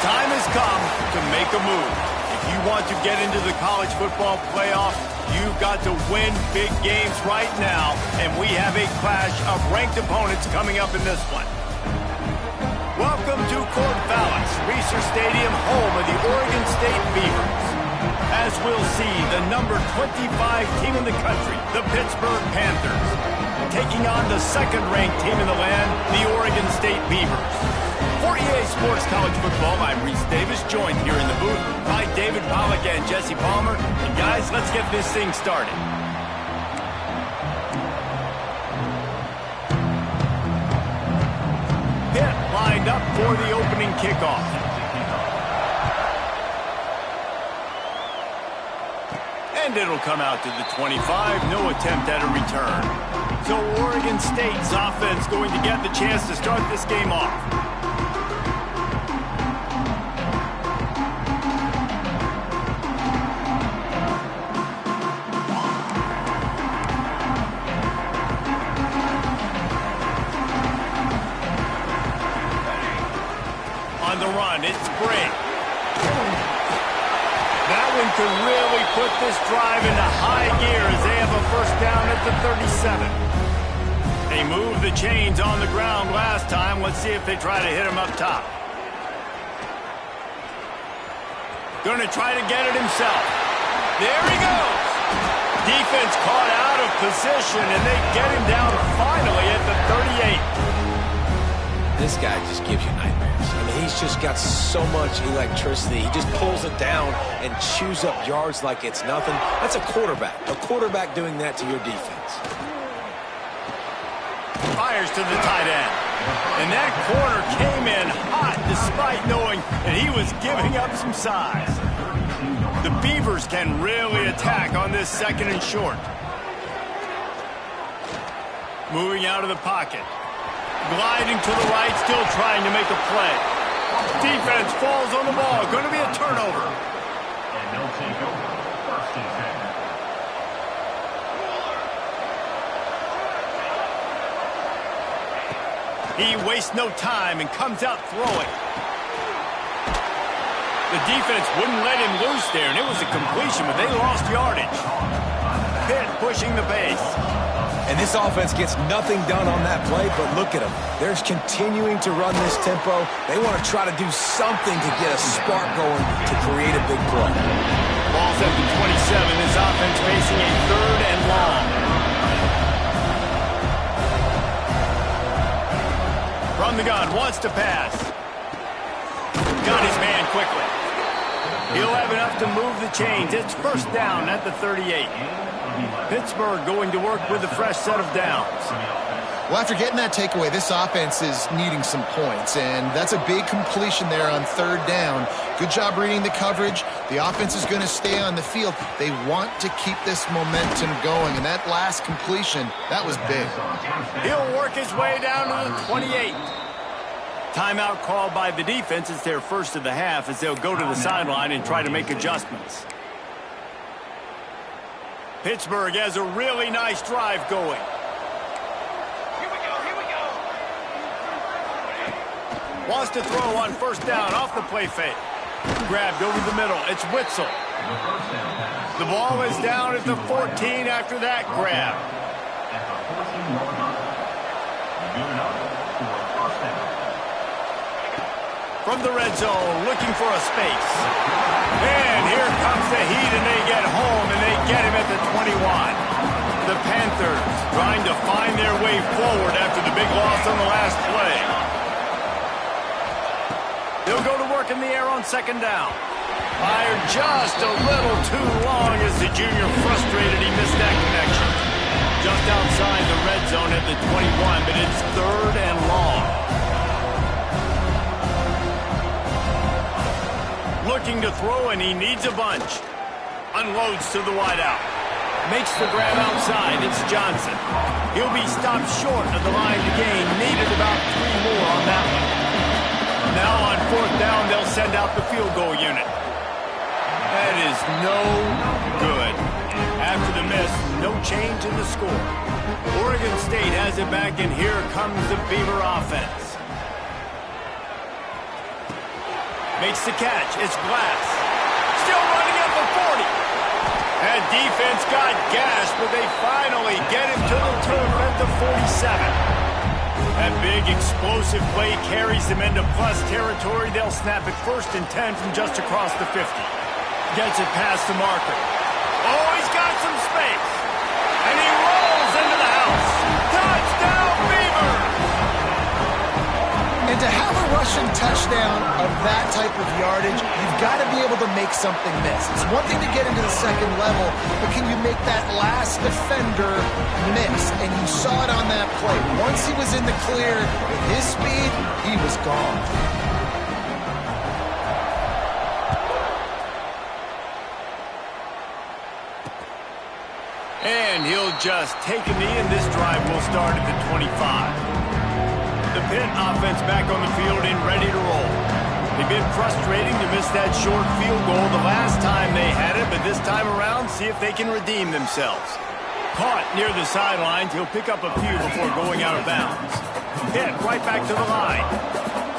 time has come to make a move. If you want to get into the college football playoff, you've got to win big games right now, and we have a clash of ranked opponents coming up in this one. Welcome to Corvallis, Research Stadium, home of the Oregon State Beavers. As we'll see, the number 25 team in the country, the Pittsburgh Panthers, taking on the second-ranked team in the land, the Oregon State Beavers. For EA Sports College Football, I'm Reese Davis, joined here in the booth by David Pollack and Jesse Palmer. And guys, let's get this thing started. Pitt lined up for the opening kickoff. And it'll come out to the 25, no attempt at a return. So Oregon State's offense going to get the chance to start this game off. On the run, it's Brink. That one could really put this drive into high gear as they have a first down at the 37. They moved the chains on the ground last time. Let's see if they try to hit him up top. Going to try to get it himself. There he goes. Defense caught out of position, and they get him down finally at the 38. This guy just gives you nightmares. I mean, he's just got so much electricity. He just pulls it down and chews up yards like it's nothing. That's a quarterback. A quarterback doing that to your defense. Fires to the tight end. And that corner came in hot despite knowing that he was giving up some size. The Beavers can really attack on this second and short. Moving out of the pocket. Gliding to the right, still trying to make a play. Defense falls on the ball. Going to be a turnover. And they'll take over first and 10. He wastes no time and comes out throwing. The defense wouldn't let him loose there, and it was a completion, but they lost yardage. Pitt pushing the pace. And this offense gets nothing done on that play, but look at them. They're continuing to run this tempo. They want to try to do something to get a spark going to create a big play. Ball's at the 27. This offense facing a third and long. From the gun, wants to pass. Got his man quickly. He'll have enough to move the chains. It's first down at the 38. Pittsburgh going to work with a fresh set of downs. Well, after getting that takeaway, this offense is needing some points, and that's a big completion there on third down. Good job reading the coverage. The offense is going to stay on the field. They want to keep this momentum going, and that last completion, that was big. He'll work his way down to the 28. Timeout called by the defense. It's their first of the half as they'll go to the sideline and try to make adjustments. Pittsburgh has a really nice drive going. Here we go. Wants to throw on first down off the play fake. Grabbed over the middle. It's Witzel. The ball is down at the 14 after that grab. From the red zone, looking for a space. And here comes the heat, and they get home, and they get him at the 21. The Panthers trying to find their way forward after the big loss on the last play. They'll go to work in the air on second down. Fired just a little too long as the junior frustrated. He missed that connection. Just outside the red zone at the 21, but it's third and long. Looking to throw, and he needs a bunch. Unloads to the wideout. Makes the grab outside. It's Johnson. He'll be stopped short of the line to gain. Needed about 3 more on that one. Now on fourth down, they'll send out the field goal unit. That is no good. After the miss, no change in the score. Oregon State has it back, and here comes the Beaver offense. Makes the catch. It's Glass. Still running at the 40. That defense got gashed, but they finally get him to the turf at the 47. That big explosive play carries them into plus territory. They'll snap it 1st and 10 from just across the 50. Gets it past the marker. Oh, he's got some space. And he rolls into the house. Touchdown, Beavers! And to have a rushing touchdown of that type of yardage, you've got to be able to make something miss. It's one thing to get into the second level, but can you make that last defender miss? And you saw it on that play. Once he was in the clear with his speed, he was gone. And he'll just take a knee, and this drive will start at the 25. The Pitt offense back on the field and ready to roll. They've been frustrating to miss that short field goal the last time they had it, but this time around, see if they can redeem themselves. Caught near the sidelines, he'll pick up a few before going out of bounds. Pitt right back to the line.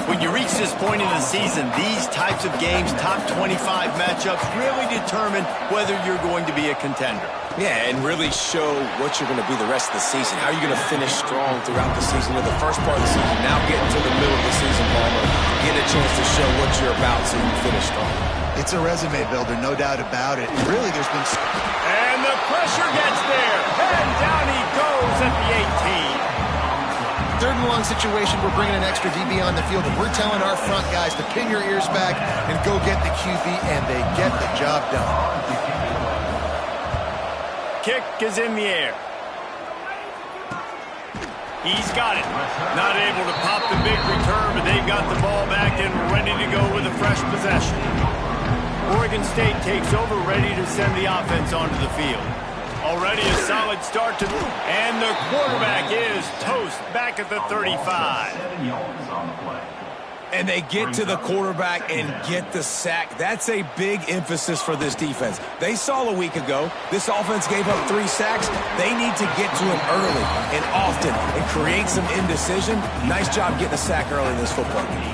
When you reach this point in the season, these types of games, top 25 matchups, really determine whether you're going to be a contender. Yeah, and really show what you're going to be the rest of the season. How are you going to finish strong throughout the season or the first part of the season? Now getting to the middle of the season, Palmer, getting a chance to show what you're about so you can finish strong. It's a resume builder, no doubt about it. Really, there's been... And the pressure gets there. And down he goes at the 18. 3rd and long situation, we're bringing an extra DB on the field, and we're telling our front guys to pin your ears back and go get the QB, and they get the job done. Kick is in the air. He's got it. Not able to pop the big return, but they've got the ball back and ready to go with a fresh possession. Oregon State takes over, ready to send the offense onto the field. Already a solid start to move. And the quarterback is toast back at the 35. 7 yards on the play. And they get to the quarterback and get the sack. That's a big emphasis for this defense. They saw a week ago, this offense gave up 3 sacks. They need to get to him early and often and create some indecision. Nice job getting a sack early in this football game.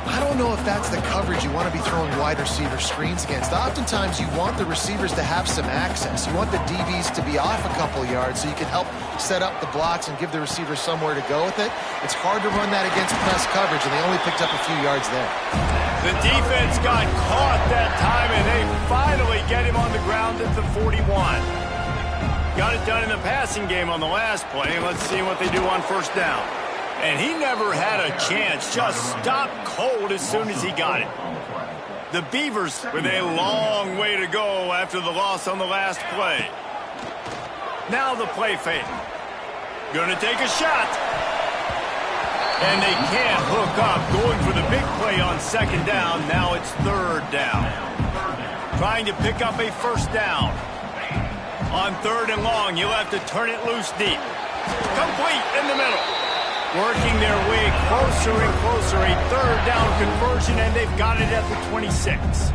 I don't know if that's the coverage you want to be throwing wide receiver screens against. Oftentimes, you want the receivers to have some access. You want the DBs to be off a couple yards so you can help set up the blocks and give the receiver somewhere to go with it. It's hard to run that against press coverage, and they only picked up a few yards there. The defense got caught that time, and they finally get him on the ground at the 41. Got it done in the passing game on the last play. Let's see what they do on 1st down. And he never had a chance, just stopped cold as soon as he got it. The Beavers with a long way to go after the loss on the last play. Now the play fake. Gonna take a shot. And they can't hook up. Going for the big play on 2nd down. Now it's 3rd down. Trying to pick up a 1st down. On 3rd and long, you'll have to turn it loose deep. Complete in the middle. Working their way closer and closer, a 3rd down conversion, and they've got it at the 26.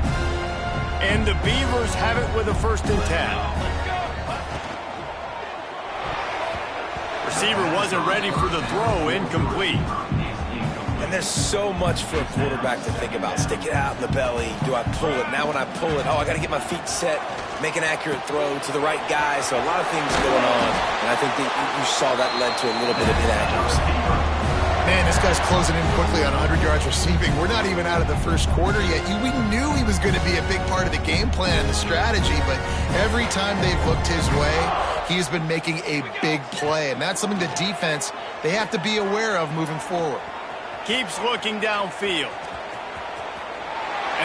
And the Beavers have it with a 1st and 10. Receiver wasn't ready for the throw, incomplete. And there's so much for a quarterback to think about. Stick it out in the belly. Do I pull it? Now when I pull it, I got to get my feet set, make an accurate throw to the right guy. So a lot of things going on. And I think that you saw that led to a little bit of inaccuracy. Man, this guy's closing in quickly on 100 yards receiving. We're not even out of the 1st quarter yet. We knew he was going to be a big part of the game plan and the strategy, but every time they've looked his way, he has been making a big play. And that's something the defense, they have to be aware of moving forward. Keeps looking downfield.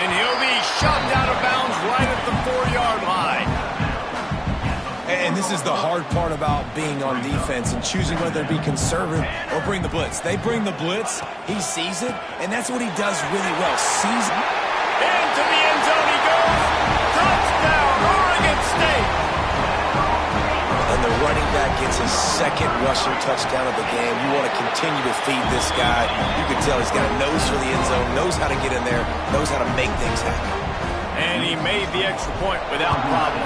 And he'll be shoved out of bounds right at the 4-yard line. And this is the hard part about being on defense and choosing whether to be conservative or bring the blitz. They bring the blitz, he sees it, and that's what he does really well. Sees it. Into the end zone he goes. Touchdown, Oregon State. And the running back gets his 2nd rushing touchdown of the game. You want to continue to feed this guy. You can tell he's got a nose for the end zone, knows how to get in there, knows how to make things happen. And he made the extra point without problem.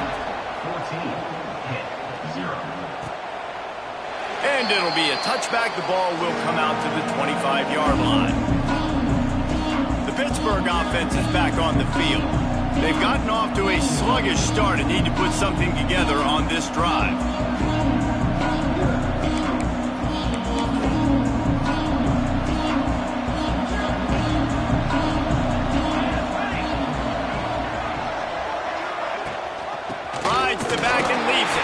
14. And it'll be a touchback. The ball will come out to the 25-yard line. The Pittsburgh offense is back on the field. They've gotten off to a sluggish start and need to put something together on this drive. Rides the back and leaves it.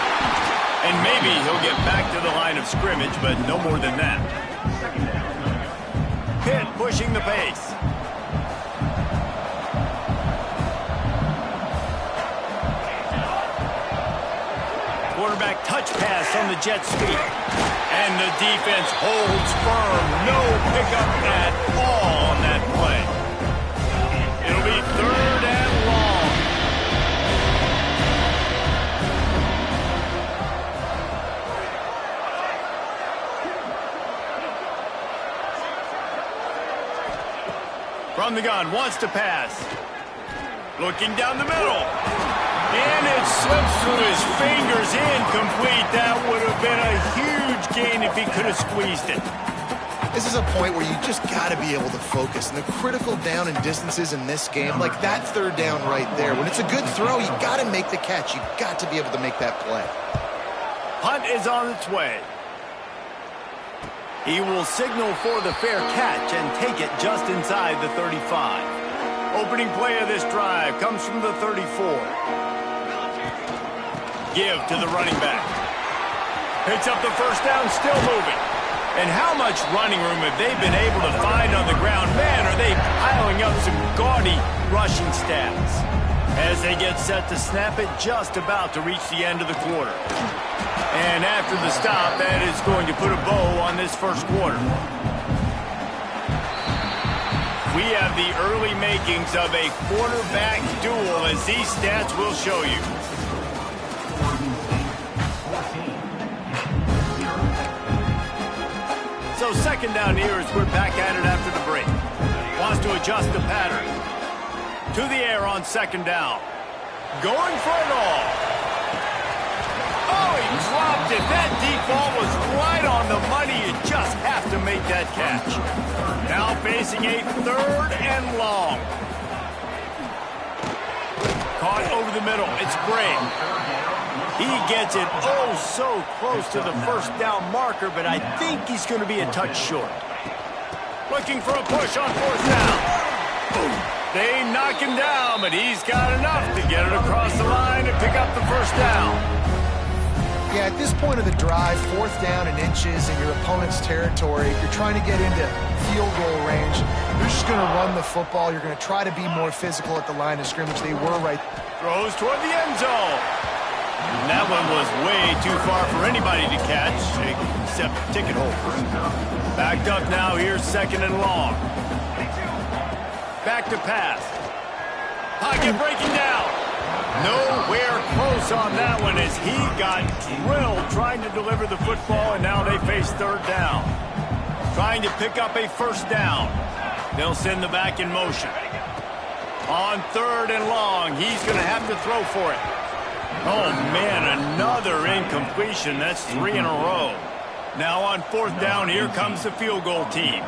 And maybe he'll get back to the line of scrimmage, but no more than that. Pitt pushing the pace. Quarterback touch pass on the jet sweep. And the defense holds firm. No pickup at all on that play. It'll be 3rd and long. From the gun, wants to pass. Looking down the middle. And it slips through his fingers, incomplete. That would have been a huge gain if he could have squeezed it. This is a point where you just got to be able to focus. And the critical down and distances in this game, like that 3rd down right there, when it's a good throw, you got to make the catch. You got to be able to make that play. Punt is on its way. He will signal for the fair catch and take it just inside the 35. Opening play of this drive comes from the 34. Give to the running back. Picks up the 1st down, still moving. And how much running room have they been able to find on the ground? Man, are they piling up some gaudy rushing stats. As they get set to snap it, just about to reach the end of the quarter. And after the stop, that is going to put a bow on this first quarter. We have the early makings of a quarterback duel, as these stats will show you. So 2nd down here as we're back at it after the break. Wants to adjust the pattern. To the air on 2nd down. Going for it all. Oh, he dropped it. That deep ball was right on the money. You just have to make that catch. Now facing a 3rd and long. Caught over the middle. It's Gray. He gets it so close to the 1st down marker, but I think he's going to be a touch short. Looking for a push on 4th down. They knock him down, but he's got enough to get it across the line and pick up the 1st down. Yeah, at this point of the drive, 4th down and inches in your opponent's territory, you're trying to get into field goal range. You're just going to run the football. You're going to try to be more physical at the line of scrimmage. They were right. Throws toward the end zone. And that one was way too far for anybody to catch, except ticket holders. Backed up now, here's 2nd and long. Back to pass. Pocket breaking down. Nowhere close on that one as he got drilled trying to deliver the football, and now they face 3rd down. Trying to pick up a 1st down. They'll send the back in motion. On 3rd and long, he's going to have to throw for it. Oh, man, another incompletion. That's 3 in a row. Now on 4th down, here comes the field goal team.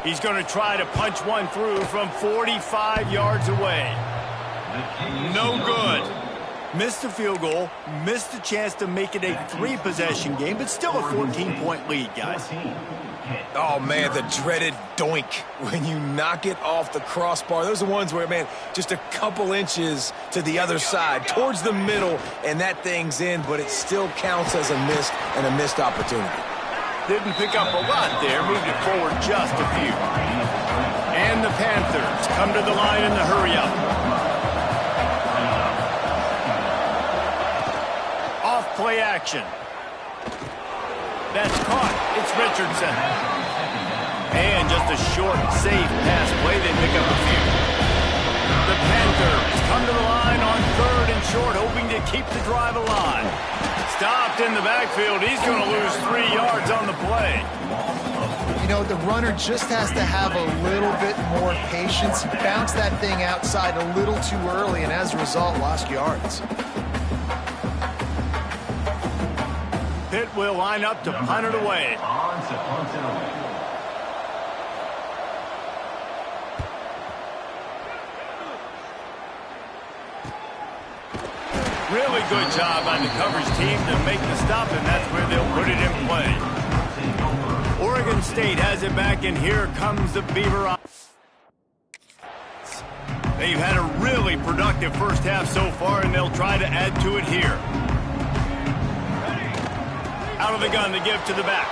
He's going to try to punch one through from 45 yards away. No good. Missed the field goal, missed the chance to make it a 3-possession game, but still a 14-point lead, guys. Oh, man, the dreaded doink when you knock it off the crossbar. Those are the ones where, man, just a couple inches to the other side, towards the middle, and that thing's in, but it still counts as a missed opportunity. Didn't pick up a lot there, moved it forward just a few. And the Panthers come to the line in the hurry-up. Off play action. That's caught. It's Richardson. And just a short, safe pass play. They pick up a few. The Panthers come to the line on 3rd and short, hoping to keep the drive alive. Stopped in the backfield. He's going to lose 3 yards on the play. You know, the runner just has to have a little bit more patience. He bounced that thing outside a little too early, and as a result, lost yards. Pitt will line up to punt it away. Really good job by the coverage team to make the stop, and that's where they'll put it in play. Oregon State has it back, and here comes the Beaver. They've had a really productive first half so far, and they'll try to add to it here. Out of the gun to give to the back.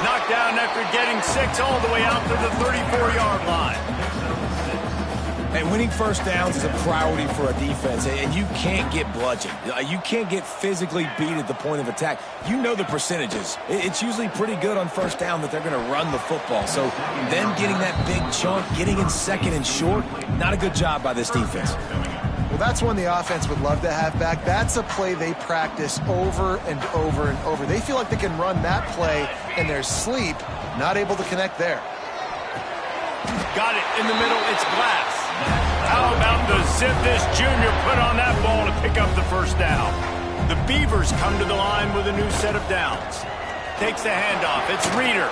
Knocked down after getting 6 all the way out to the 34-yard line. And winning first downs is a priority for a defense, and you can't get bludgeoned. You can't get physically beat at the point of attack. You know the percentages. It's usually pretty good on first down that they're going to run the football. So them getting that big chunk, getting in second and short, not a good job by this defense. Well, that's one the offense would love to have back. That's a play they practice over and over and over. They feel like they can run that play in their sleep, not able to connect there. Got it in the middle. It's Glass. How about the zip this junior put on that ball to pick up the first down? The Beavers come to the line with a new set of downs. Takes the handoff. It's Reeder.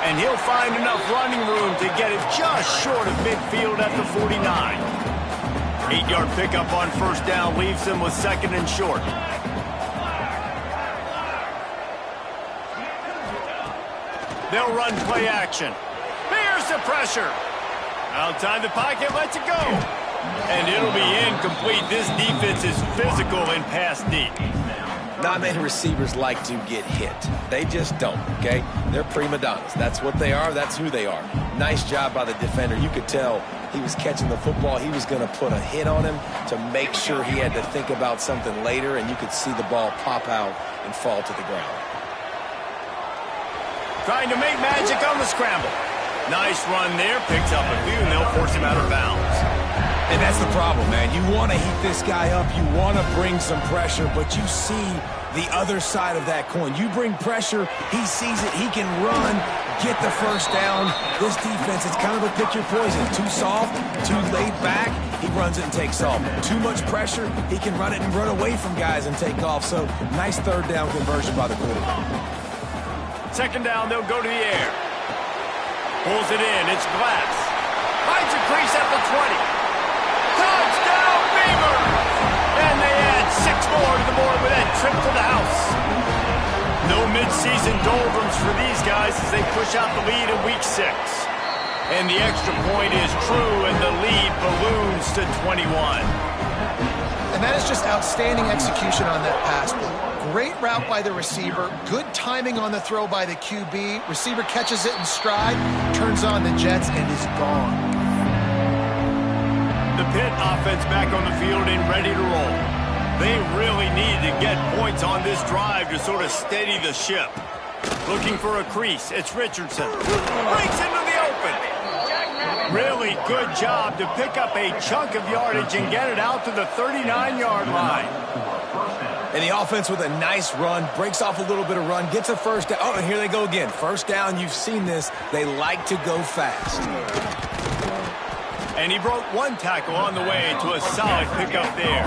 And he'll find enough running room to get it just short of midfield at the 49. 8-yard pickup on first down leaves them with second and short. They'll run play action. Here's the pressure. Outside the pocket, lets it go. And it'll be incomplete. This defense is physical and pass deep. Not many receivers like to get hit. They just don't, okay? They're prima donnas. That's what they are. That's who they are. Nice job by the defender. You could tell he was catching the football. He was going to put a hit on him to make sure he had to think about something later, and you could see the ball pop out and fall to the ground. Trying to make magic on the scramble. Nice run there. Picks up a few, and they'll force him out of bounds. And that's the problem, man. You want to heat this guy up. You want to bring some pressure, but you see the other side of that coin. You bring pressure, he sees it, he can run, get the first down. This defense is kind of a pick your poison. Too soft, too laid back, he runs it and takes off. Too much pressure, he can run it and run away from guys and take off. So, nice third down conversion by the quarterback. Second down, they'll go to the air. Pulls it in, it's Glass. Finds a crease at the 20. Touchdown, Beavers! And they add 6 more to the board with that trip to the house. No midseason doldrums for these guys as they push out the lead in week 6. And the extra point is true, and the lead balloons to 21. And that is just outstanding execution on that pass play. Great route by the receiver, good timing on the throw by the QB. Receiver catches it in stride, turns on the jets, and is gone. The Pitt offense back on the field and ready to roll. They really need to get points on this drive to sort of steady the ship. Looking for a crease. It's Richardson. Breaks into the open. Really good job to pick up a chunk of yardage and get it out to the 39-yard line. And the offense with a nice run, breaks off a little bit of run, gets a first down. Oh, and here they go again. First down, you've seen this. They like to go fast. And he broke one tackle on the way to a solid pickup there.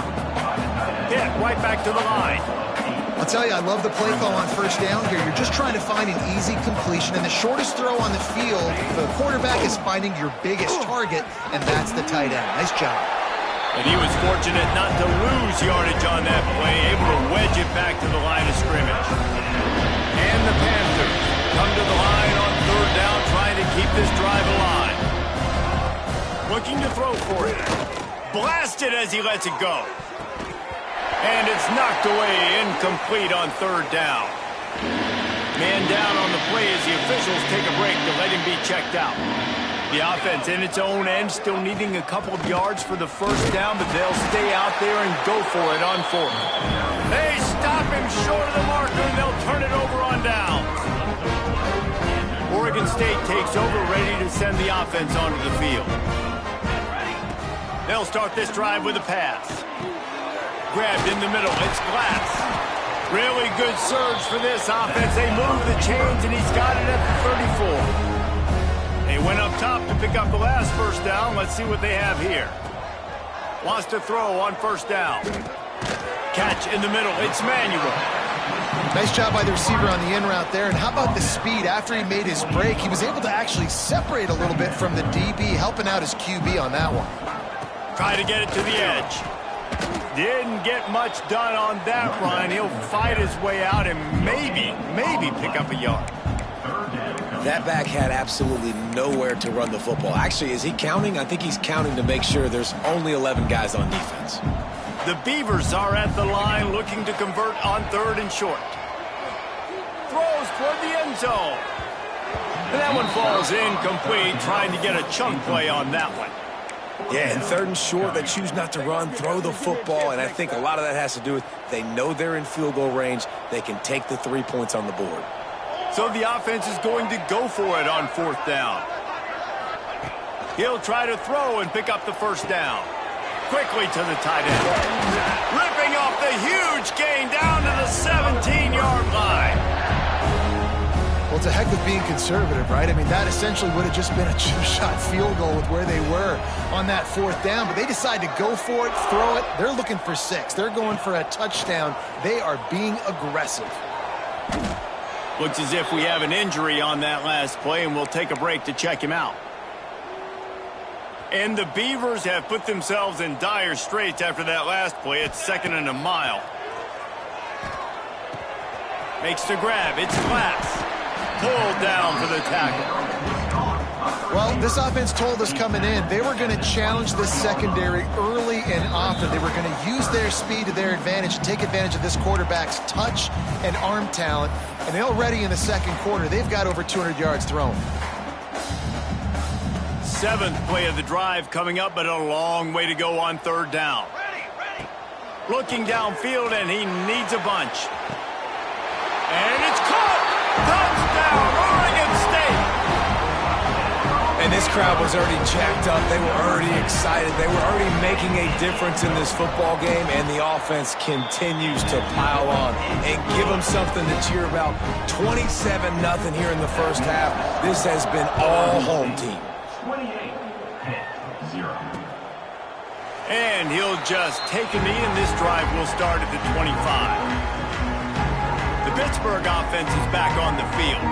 Pitt right back to the line. I'll tell you, I love the play call on first down here. You're just trying to find an easy completion, and the shortest throw on the field, the quarterback is finding your biggest target, and that's the tight end. Nice job. And he was fortunate not to lose yardage on that play, able to wedge it back to the line of scrimmage. And the Panthers come to the line on third down, trying to keep this drive alive. Looking to throw for it. Blasted as he lets it go. And it's knocked away, incomplete on third down. Man down on the play as the officials take a break to let him be checked out. The offense in its own end still needing a couple of yards for the first down, but they'll stay out there and go for it on fourth. They stop him short of the marker, and they'll turn it over on down. Oregon State takes over, ready to send the offense onto the field. They'll start this drive with a pass. Grabbed in the middle, it's Glass. Really good surge for this offense. They move the chains, and he's got it at the 34. They went up top to pick up the last first down. Let's see what they have here. Wants to throw on first down. Catch in the middle. It's Manuel. Nice job by the receiver on the in route there. And how about the speed? After he made his break, he was able to actually separate a little bit from the DB, helping out his QB on that one. Try to get it to the edge. Didn't get much done on that run. He'll fight his way out and maybe pick up a yard. That back had absolutely nowhere to run the football. Actually, is he counting? I think he's counting to make sure there's only 11 guys on defense. The Beavers are at the line looking to convert on 3rd and short. Throws toward the end zone. And that one falls incomplete, trying to get a chunk play on that one. Yeah, and 3rd and short, they choose not to run, throw the football, and I think a lot of that has to do with they know they're in field goal range. They can take the 3 points on the board. So the offense is going to go for it on 4th down. He'll try to throw and pick up the 1st down. Quickly to the tight end. Ripping off the huge gain down to the 17-yard line. Well, it's a heck of being conservative, right? I mean, that essentially would have just been a 2-shot field goal with where they were on that 4th down. But they decide to go for it, throw it. They're looking for 6. They're going for a touchdown. They are being aggressive. Looks as if we have an injury on that last play, and we'll take a break to check him out. And the Beavers have put themselves in dire straits after that last play. It's 2nd and a mile. Makes the grab. It's Glass. Pulled down for the tackle. Well, this offense told us coming in they were going to challenge this secondary early and often. They were going to use their speed to their advantage and take advantage of this quarterback's touch and arm talent. And already in the 2nd quarter, they've got over 200 yards thrown. 7th play of the drive coming up, but a long way to go on 3rd down. Looking downfield, and he needs a bunch. And it's caught! Touchdown, Oregon State! And this crowd was already jacked up. They were already excited. They were already making a difference in this football game, and the offense continues to pile on and give them something to cheer about. 27-0 here in the 1st half. This has been all home team. 28, 0. And he'll just take a knee, and this drive will start at the 25. The Pittsburgh offense is back on the field.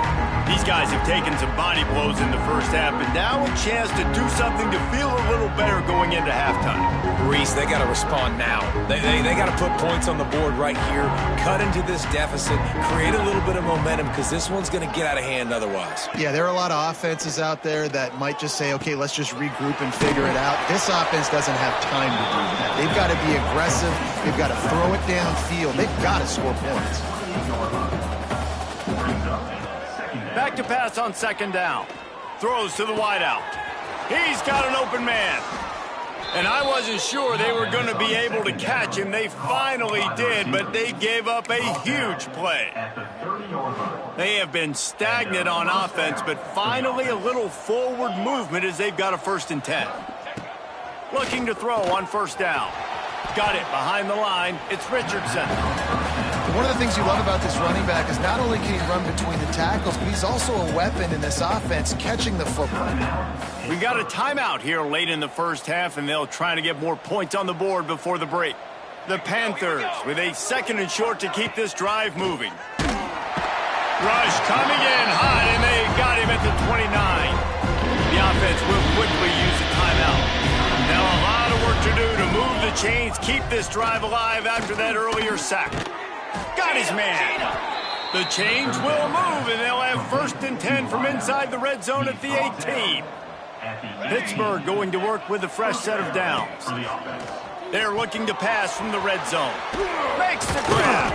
These guys have taken some body blows in the 1st half, but now a chance to do something to feel a little better going into halftime. Reese, they got to respond now. They got to put points on the board right here, cut into this deficit, create a little bit of momentum, because this one's going to get out of hand otherwise. Yeah, there are a lot of offenses out there that might just say, okay, let's just regroup and figure it out. This offense doesn't have time to do that. They've got to be aggressive. They've got to throw it downfield. They've got to score points. Back to pass on 2nd down. Throws to the wideout. He's got an open man. And I wasn't sure they were going to be able to catch him. They finally did, but they gave up a huge play. They have been stagnant on offense, but finally a little forward movement as they've got a 1st and 10. Looking to throw on 1st down. Got it behind the line. It's Richardson. One of the things you love about this running back is not only can he run between the tackles, but he's also a weapon in this offense, catching the football. We got a timeout here late in the 1st half, and they'll try to get more points on the board before the break. The Panthers with a 2nd and short to keep this drive moving. Rush coming in hot, and they got him at the 29. The offense will quickly use a timeout. Now a lot of work to do to move the chains, keep this drive alive after that earlier sack. Got his man. The chains will move, and they'll have 1st and 10 from inside the red zone at the 18. Pittsburgh going to work with a fresh set of downs. They're looking to pass from the red zone. Makes the grab.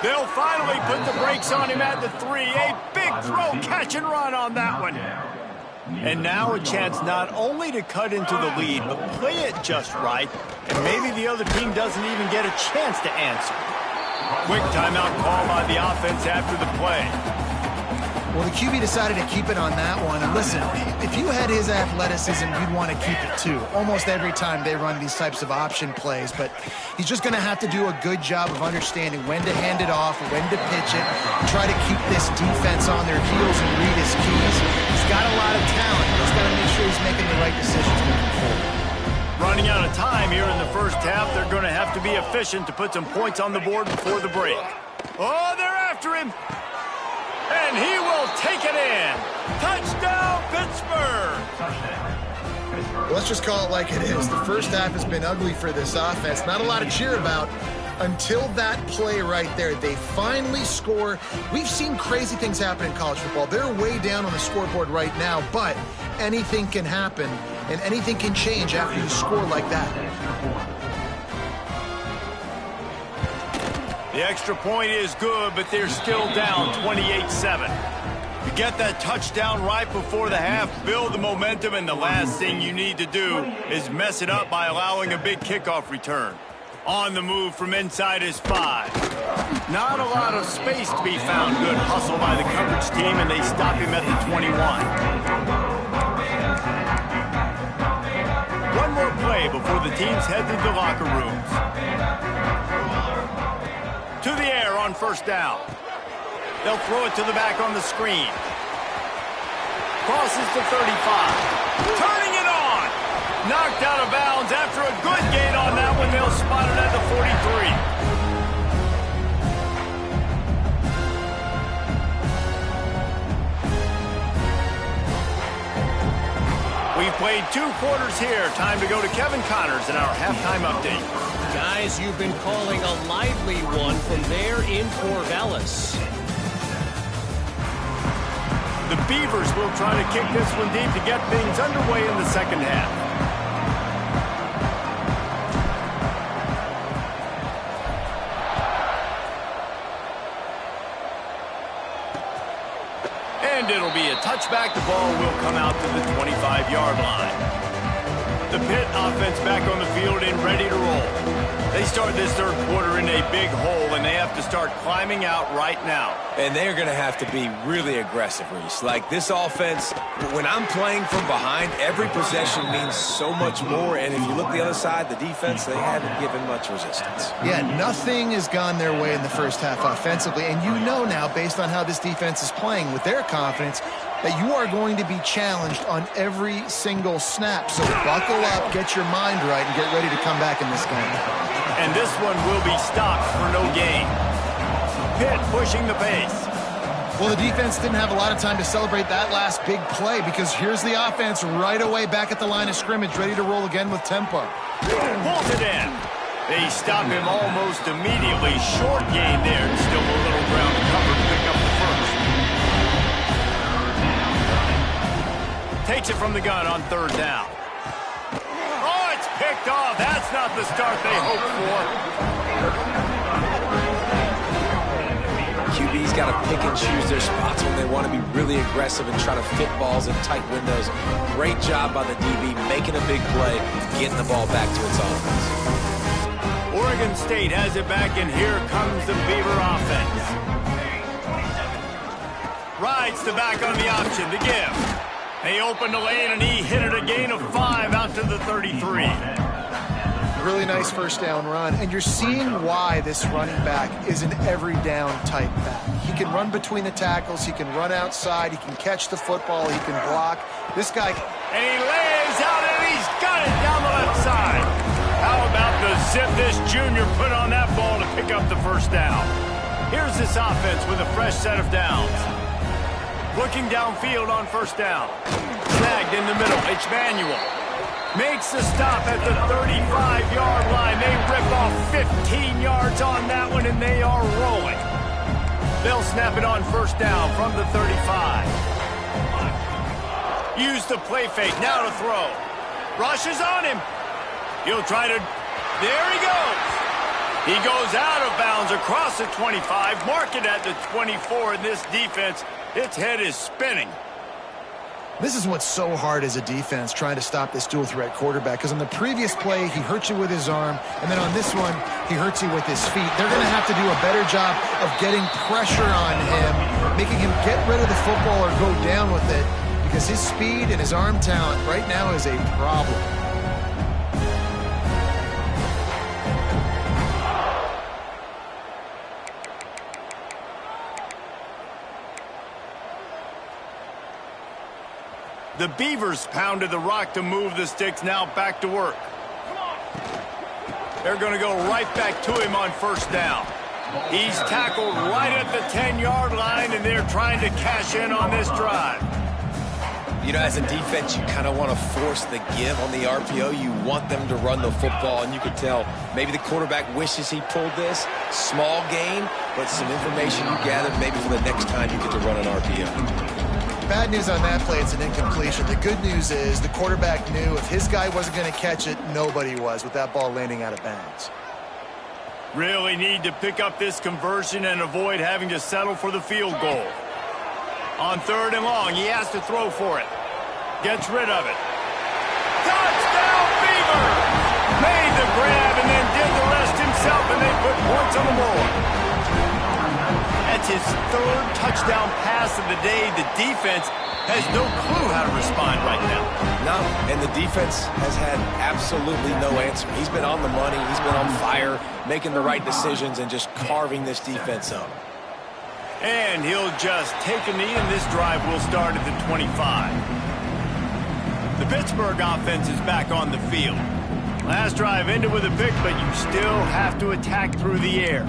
They'll finally put the brakes on him at the 3. A big throw, catch and run on that one. And now a chance not only to cut into the lead, but play it just right, and maybe the other team doesn't even get a chance to answer. Quick timeout call by the offense after the play. Well, the QB decided to keep it on that one. And listen, if you had his athleticism, you'd want to keep it too. Almost every time they run these types of option plays. But he's just going to have to do a good job of understanding when to hand it off, when to pitch it, try to keep this defense on their heels and read his keys. He's got a lot of talent. He's got to make sure he's making the right decisions moving forward. Running out of time here in the 1st half, they're going to have to be efficient to put some points on the board before the break. Oh, they're after him. And he will take it in. Touchdown, Pittsburgh. Well, let's just call it like it is. The first half has been ugly for this offense. Not a lot to cheer about until that play right there. They finally score. We've seen crazy things happen in college football. They're way down on the scoreboard right now, but anything can happen, and anything can change after you score like that. The extra point is good, but they're still down 28-7. You get that touchdown right before the half, build the momentum, and the last thing you need to do is mess it up by allowing a big kickoff return. On the move from inside his 5. Not a lot of space to be found. Good hustle by the coverage team, and they stop him at the 21. One more play before the teams head to the locker rooms. To the air on first down. They'll throw it to the back on the screen. Crosses to 35. Turning it on. Knocked out of bounds after a good gain on that one. They'll spot it at the 43. We've played 2 quarters here. Time to go to Kevin Connors in our halftime update. Guys, you've been calling a lively one from there in Corvallis. The Beavers will try to kick this one deep to get things underway in the second half. And it'll be a touchback. The ball will come out to the 25-yard line. The Pitt offense back on the field and ready to roll. They start this third quarter in a big hole, and they have to start climbing out right now. And they're going to have to be really aggressive, Reese. Like this offense, when I'm playing from behind, every possession means so much more. And if you look the other side, the defense, they haven't given much resistance. Yeah, nothing has gone their way in the first half offensively. And you know now, based on how this defense is playing with their confidence, that you are going to be challenged on every single snap. So buckle up, get your mind right, and get ready to come back in this game. And this one will be stopped for no gain. Pitt pushing the pace. Well, the defense didn't have a lot of time to celebrate that last big play because here's the offense right away back at the line of scrimmage, ready to roll again with tempo. Pulls it in. They stop him almost immediately. Short gain there. Still a little ground to cover to pick up the first. Takes it from the gun on third down. Oh, it's picked off. That's not the start they hoped for. QB's got to pick and choose their spots when they want to be really aggressive and try to fit balls in tight windows. Great job by the DB making a big play, getting the ball back to its offense. Oregon State has it back, and here comes the Beaver offense. Rides the back on the option to give. They opened the lane, and he hit it a gain of 5 out to the 33. Really nice first down run, and you're seeing why this running back is an every down type back. He can run between the tackles, he can run outside, he can catch the football, he can block. This guy... And he lays out, and he's got it down the left side. How about the zip this junior put on that ball to pick up the first down? Here's this offense with a fresh set of downs. Looking downfield on first down. Snagged in the middle. It's Manuel. Makes the stop at the 35-yard line. They rip off 15 yards on that one, and they are rolling. They'll snap it on first down from the 35. Use the play fake. Now to throw. Rushes on him. He'll try to... There he goes. He goes out of bounds across the 25. Mark it at the 24 in this defense. Its head is spinning. This is what's so hard as a defense, trying to stop this dual threat quarterback, because on the previous play, he hurt you with his arm, and then on this one, he hurts you with his feet. They're going to have to do a better job of getting pressure on him, making him get rid of the football or go down with it, because his speed and his arm talent right now is a problem. The Beavers pounded the rock to move the sticks, now back to work. They're going to go right back to him on first down. He's tackled right at the 10-yard line, and they're trying to cash in on this drive. You know, as a defense, you kind of want to force the give on the RPO. You want them to run the football, and you could tell maybe the quarterback wishes he pulled this. Small gain, but some information you gathered maybe for the next time you get to run an RPO. Bad news on that play, it's an incompletion. The good news is the quarterback knew if his guy wasn't going to catch it, nobody was with that ball landing out of bounds. Really need to pick up this conversion and avoid having to settle for the field goal. On 3rd and long, he has to throw for it. Gets rid of it. Touchdown, Beavers! Made the grab and then did the rest himself, and they put points on the board. That's his 3rd touchdown pass of the day. The defense has no clue how to respond right now. No, and the defense has had absolutely no answer. He's been on the money. He's been on fire, making the right decisions and just carving this defense up. And he'll just take a knee, and this drive will start at the 25. The Pittsburgh offense is back on the field. Last drive ended with a pick, but you still have to attack through the air.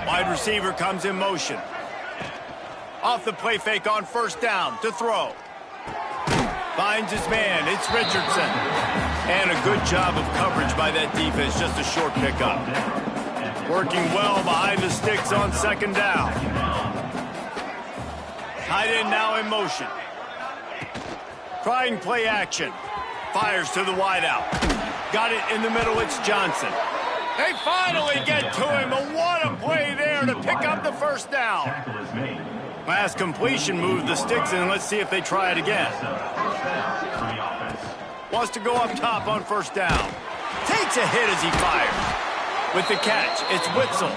Wide receiver comes in motion. Off the play fake on 1st down to throw. Finds his man. It's Richardson. And a good job of coverage by that defense. Just a short pickup. Working well behind the sticks on 2nd down. Tight end now in motion. Trying play action. Fires to the wideout. Got it in the middle. It's Johnson. They finally get to him. But what a play there to pick up the 1st down. Last completion moved the sticks, and let's see if they try it again. Wants to go up top on 1st down. Takes a hit as he fires. With the catch, it's Witzel.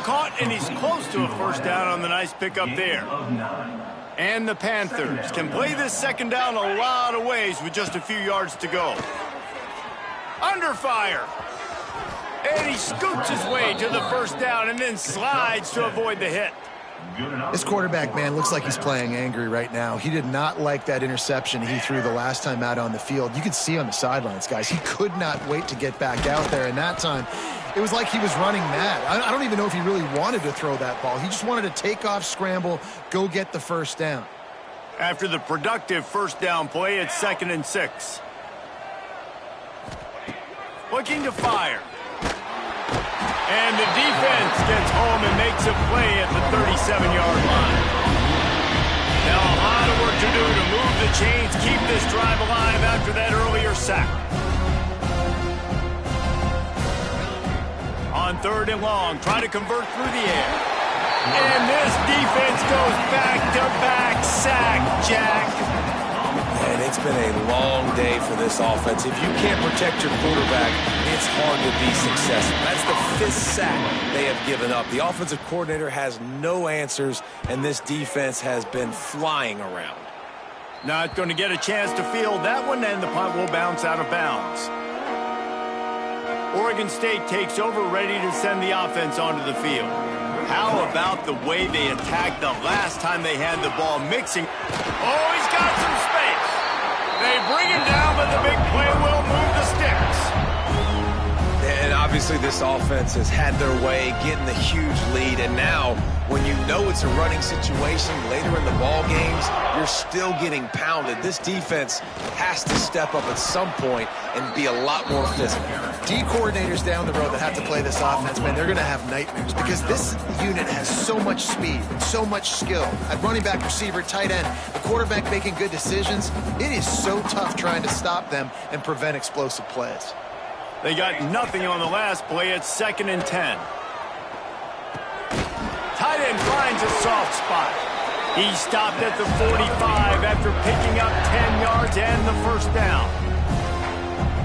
Caught, and he's close to a 1st down on the nice pickup there. And the Panthers can play this 2nd down a lot of ways with just a few yards to go. Under fire. And he scoots his way to the 1st down and then slides to avoid the hit. This quarterback, man, looks like he's playing angry right now. He did not like that interception he threw the last time out on the field. You could see on the sidelines, guys, he could not wait to get back out there. And that time, it was like he was running mad. I don't even know if he really wanted to throw that ball. He just wanted to take off, scramble, go get the 1st down. After the productive 1st down play, it's 2nd and 6. Looking to fire. And the defense gets home and makes a play at the 37-yard line. Now a lot of work to do to move the chains, keep this drive alive after that earlier sack. On 3rd and long, try to convert through the air. And this defense goes back-to-back sack, Jack. And it's been a long day for this offense. If you can't protect your quarterback, it's hard to be successful. That's the 5th sack they have given up. The offensive coordinator has no answers, and this defense has been flying around. Not going to get a chance to field that one, and the punt will bounce out of bounds. Oregon State takes over, ready to send the offense onto the field. How about the way they attacked the last time they had the ball, mixing? Oh, he's got some space. They bring him down, but the big play will move the sticks. And obviously this offense has had their way, getting the huge lead, and now when you know it's a running situation later in the ball games, you're still getting pounded. This defense has to step up at some point and be a lot more physical. D coordinators down the road that have to play this offense, man, they're going to have nightmares because this unit has so much speed and so much skill. At running back, receiver, tight end, the quarterback making good decisions, it is so tough trying to stop them and prevent explosive plays. They got nothing on the last play. It's 2nd and 10. Tight end finds a soft spot. He stopped at the 45 after picking up 10 yards and the 1st down.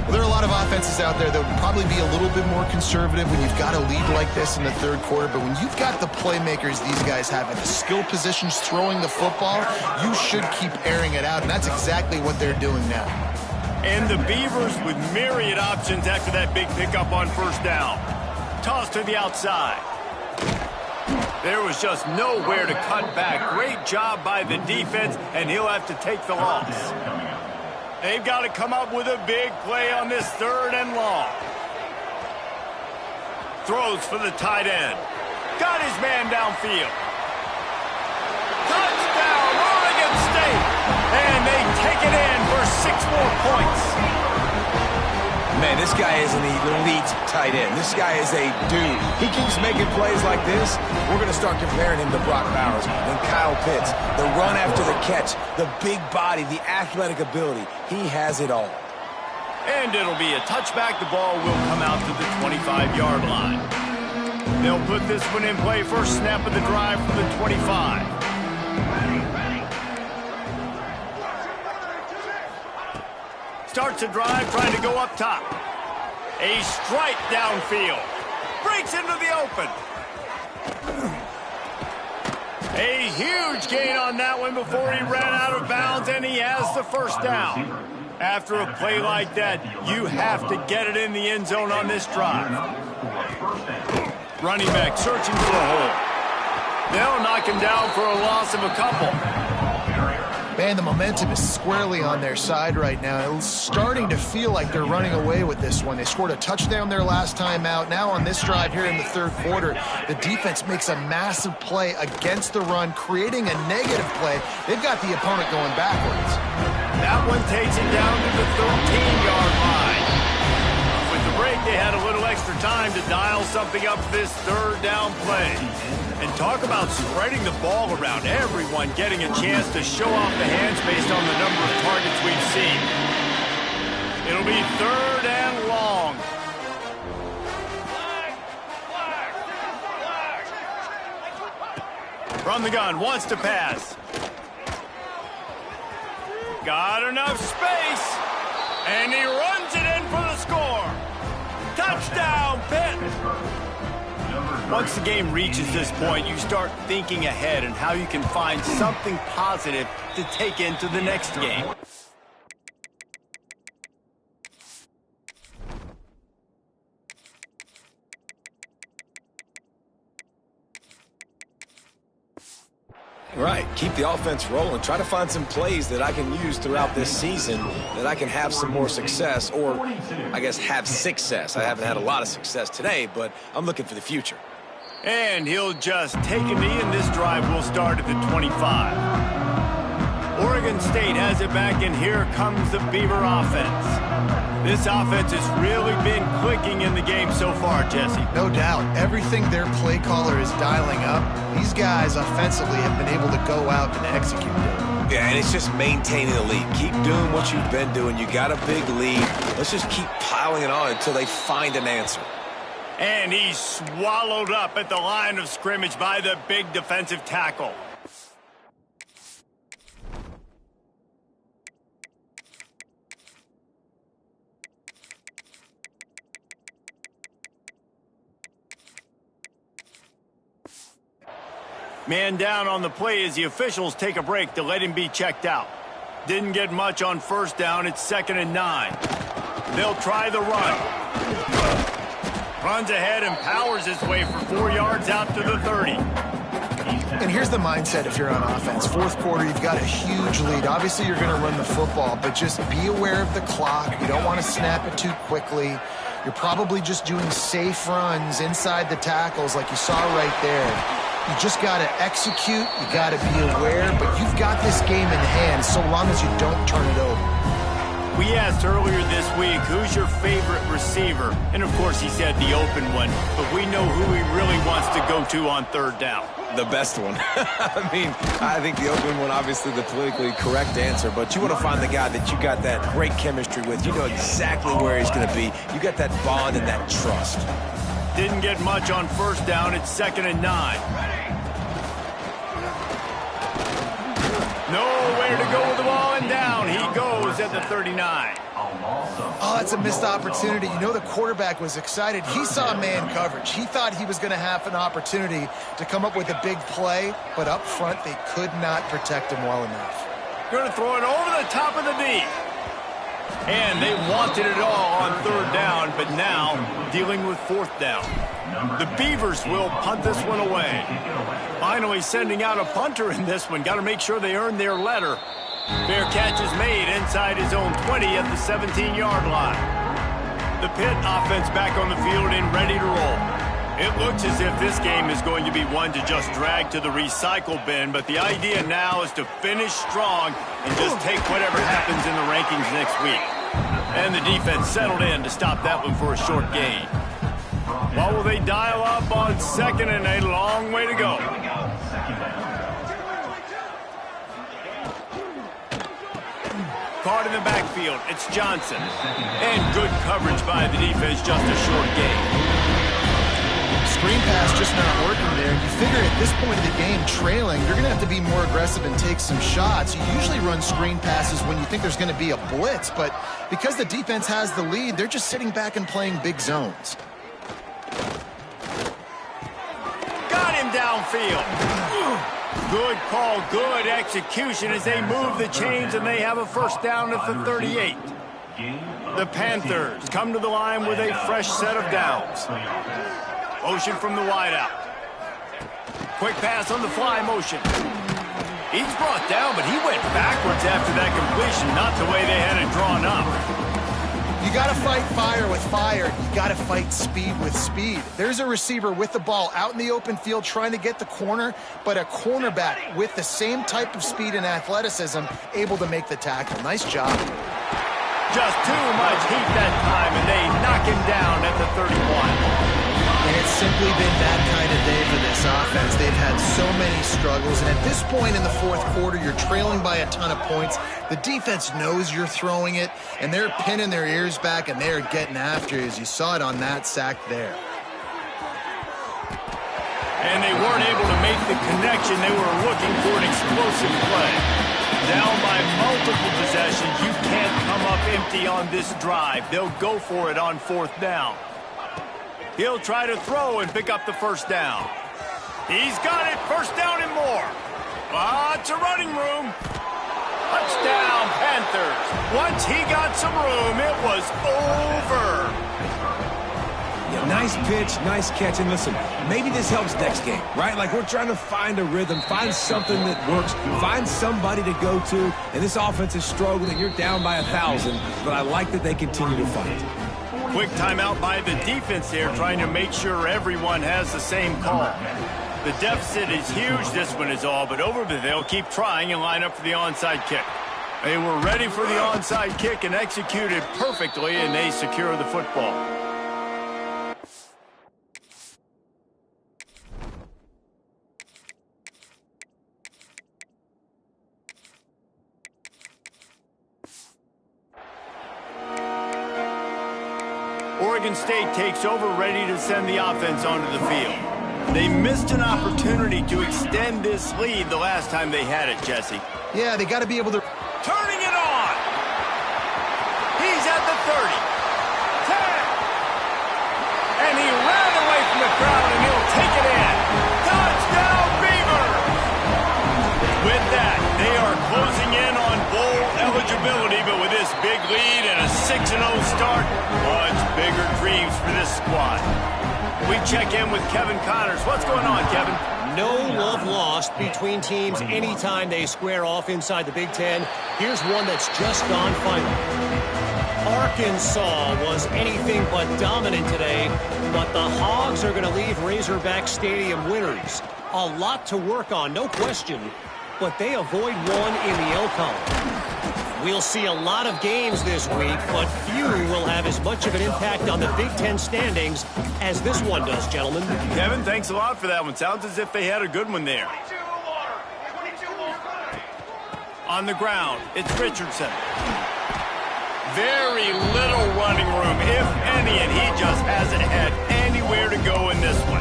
Well, there are a lot of offenses out there that would probably be a little bit more conservative when you've got a lead like this in the 3rd quarter. But when you've got the playmakers these guys have at the skill positions throwing the football, you should keep airing it out. And that's exactly what they're doing now. And the Beavers with myriad options after that big pickup on 1st down. Toss to the outside. There was just nowhere to cut back. Great job by the defense, and he'll have to take the loss. They've got to come up with a big play on this 3rd and long. throws for the tight end. Got his man downfield. Touchdown, Oregon State! And they take it in for 6 more points. Man, this guy is an elite tight end. This guy is a dude. He keeps making plays like this. We're going to start comparing him to Brock Bowers and Kyle Pitts. The run after the catch, the big body, the athletic ability. He has it all. And it'll be a touchback. The ball will come out to the 25-yard line. They'll put this one in play. First snap of the drive from the 25. Starts a drive, trying to go up top. A strike downfield. Breaks into the open. A huge gain on that one before he ran out of bounds, and he has the first down. After a play like that, you have to get it in the end zone on this drive. Running back searching for a hole. They'll knock him down for a loss of a couple. Man, the momentum is squarely on their side right now. It's starting to feel like they're running away with this one. They scored a touchdown their last time out. Now on this drive here in the third quarter, the defense makes a massive play against the run, creating a negative play. They've got the opponent going backwards. That one takes it down to the 13-yard line. With the break, they had a little extra time to dial something up for this third down play. And talk about spreading the ball around. Everyone getting a chance to show off the hands based on the number of targets we've seen. It'll be third and long. From the gun, wants to pass. Got enough space. And he runs it in for the score. Touchdown, Pitt. Once the game reaches this point, you start thinking ahead and how you can find something positive to take into the next game. Right, keep the offense rolling. Try to find some plays that I can use throughout this season that I can have some more success, or I guess have success. I haven't had a lot of success today, but I'm looking for the future. And he'll just take a knee, and this drive will start at the 25. Oregon State has it back, and here comes the Beaver offense. This offense has really been clicking in the game so far, Jesse. No doubt. Everything their play caller is dialing up, these guys offensively have been able to go out and execute it. Yeah, and it's just maintaining the lead. Keep doing what you've been doing. You got a big lead. Let's just keep piling it on until they find an answer. And he's swallowed up at the line of scrimmage by the big defensive tackle. Man down on the play as the officials take a break to let him be checked out. Didn't get much on first down. It's 2nd and 9. They'll try the run. Runs ahead and powers his way for 4 yards out to the 30. And here's the mindset if you're on offense. Fourth quarter, you've got a huge lead. Obviously, you're going to run the football, but just be aware of the clock. You don't want to snap it too quickly. You're probably just doing safe runs inside the tackles like you saw right there. You just got to execute. You got to be aware, but you've got this game in hand so long as you don't turn it over. We asked earlier this week, who's your favorite receiver? And, of course, he said the open one, but we know who he really wants to go to on third down. The best one. I mean, I think the open one, obviously the politically correct answer, but you want to find the guy that you got that great chemistry with. You know exactly where he's going to be. You got that bond and that trust. Didn't get much on first down. It's 2nd and 9. Nowhere to go with the ball, and down he goes at the 39. Oh, that's a missed opportunity. You know the quarterback was excited. He saw man coverage. He thought he was going to have an opportunity to come up with a big play, but up front they could not protect him well enough. Going to throw it over the top of the knee. And they wanted it all on third down, but now dealing with fourth down. The Beavers will punt this one away. Finally sending out a punter in this one. Got to make sure they earn their letter. Fair catch is made inside his own 20 at the 17-yard line. The Pitt offense back on the field and ready to roll. It looks as if this game is going to be one to just drag to the recycle bin, but the idea now is to finish strong and just take whatever happens in the rankings next week. And the defense settled in to stop that one for a short gain. What will they dial up on second and a long way to go? Caught in the backfield, it's Johnson. And good coverage by the defense, just a short gain. Screen pass just not working there. You figure at this point of the game, trailing, you're going to have to be more aggressive and take some shots. You usually run screen passes when you think there's going to be a blitz, but because the defense has the lead, they're just sitting back and playing big zones. Got him downfield. Good call, good execution as they move the chains and they have a first down at the 38. The Panthers come to the line with a fresh set of downs. Motion from the wideout. Quick pass on the fly motion. He's brought down, but he went backwards after that completion, not the way they had it drawn up. You got to fight fire with fire. You got to fight speed with speed. There's a receiver with the ball out in the open field trying to get the corner, but a cornerback with the same type of speed and athleticism able to make the tackle. Nice job. Just too much heat that time, and they knock him down at the 31. And it's simply been that kind of day for this offense. They've had so many struggles, and at this point in the fourth quarter, you're trailing by a ton of points. The defense knows you're throwing it, and they're pinning their ears back, and they're getting after you, as you saw it on that sack there. And they weren't able to make the connection. They were looking for an explosive play. Down by multiple possessions, you can't come up empty on this drive. They'll go for it on fourth down. He'll try to throw and pick up the first down. He's got it. First down and more. Lots of running room. Touchdown, Panthers. Once he got some room, it was over. Yeah, nice pitch, nice catch. And listen, maybe this helps next game, right? Like we're trying to find a rhythm, find something that works, find somebody to go to. And this offense is struggling. You're down by 1,000, but I like that they continue to fight. Quick timeout by the defense here, trying to make sure everyone has the same call. The deficit is huge, this one is all, but over, but they'll keep trying and line up for the onside kick. They were ready for the onside kick and executed perfectly, and they secure the football. Oregon State takes over, ready to send the offense onto the field. They missed an opportunity to extend this lead the last time they had it, Jesse. Yeah, they got to be able to... Turning it on! He's at the 30. 10. And he ran away from the crowd, and he'll take it in. Touchdown, Beavers! With that, they are closing in on bowl eligibility, but with this big lead and a 6-0 start, much bigger dreams for this squad. We check in with Kevin Connors. What's going on, Kevin? No love lost between teams anytime they square off inside the Big Ten. Here's one that's just gone final. Arkansas was anything but dominant today, but the Hogs are going to leave Razorback Stadium winners. A lot to work on, no question, but they avoid one in the L column. We'll see a lot of games this week, but few will have as much of an impact on the Big Ten standings as this one does, gentlemen. Kevin, thanks a lot for that one. Sounds as if they had a good one there. On the ground, it's Richardson. Very little running room, if any, and he just hasn't had anywhere to go in this one.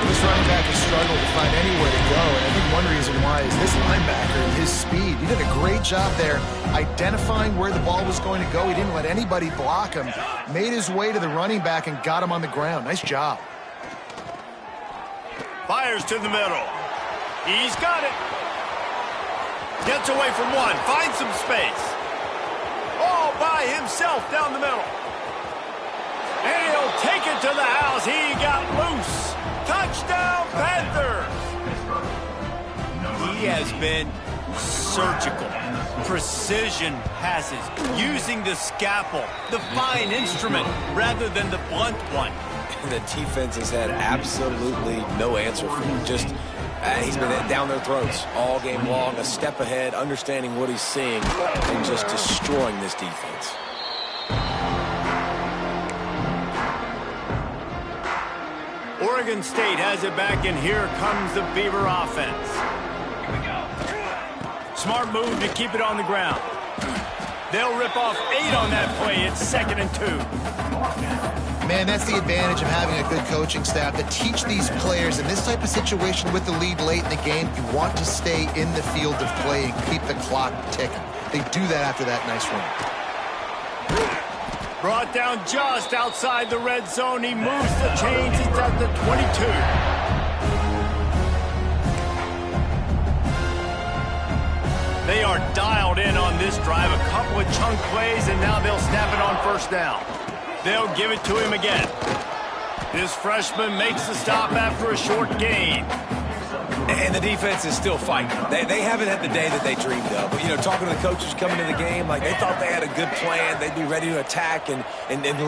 This running back has struggled to find anywhere to go, and I think one reason why is this linebacker and his speed. He did a great job there identifying where the ball was going to go. He didn't let anybody block him. Made his way to the running back and got him on the ground. Nice job. Fires to the middle. He's got it. Gets away from one. Finds some space. All by himself down the middle. And he'll take it to the house. He got loose. Touchdown, Panthers! He has been surgical. Precision passes. Using the scalpel, the fine instrument, rather than the blunt one. And the defense has had absolutely no answer for him. Just, he's been down their throats all game long, a step ahead, understanding what he's seeing, and just destroying this defense. Oregon State has it back, and here comes the Beaver offense. Smart move to keep it on the ground. They'll rip off 8 on that play. It's 2nd and 2. Man, that's the advantage of having a good coaching staff that teach these players in this type of situation with the lead late in the game. You want to stay in the field of play and keep the clock ticking. They do that after that nice run. Brought down just outside the red zone. He moves the chains. It's at the 22. They are dialed in on this drive. A couple of chunk plays, and now they'll snap it on 1st down. They'll give it to him again. This freshman makes the stop after a short gain. And the defense is still fighting. They haven't had the day that they dreamed of. But, you know, talking to the coaches coming to the game, like they thought they had a good plan. They'd be ready to attack and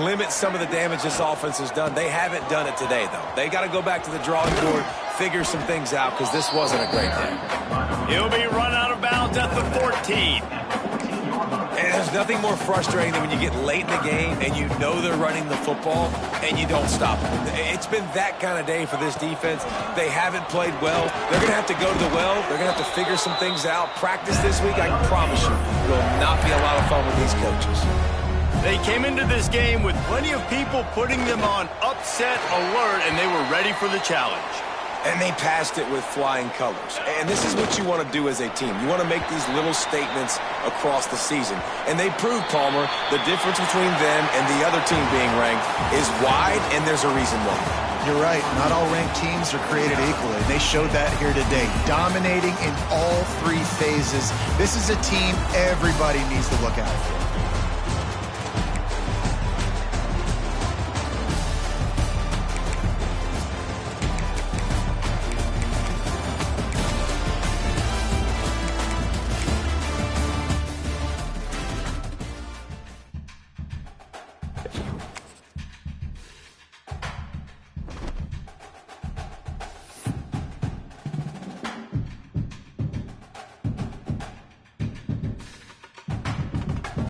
limit some of the damage this offense has done. They haven't done it today, though. They got to go back to the drawing board, figure some things out, because this wasn't a great day. He'll be run out of bounds at the 14. And there's nothing more frustrating than when you get late in the game and you know they're running the football and you don't stop them. It's been that kind of day for this defense. They haven't played well. They're going to have to go to the well. They're going to have to figure some things out. Practice this week, I can promise you, will not be a lot of fun with these coaches. They came into this game with plenty of people putting them on upset alert, and they were ready for the challenge. And they passed it with flying colors. And this is what you want to do as a team. You want to make these little statements across the season. And they proved, Palmer, the difference between them and the other team being ranked is wide, and there's a reason why. You're right. Not all ranked teams are created equally. And they showed that here today, dominating in all 3 phases. This is a team everybody needs to look out for.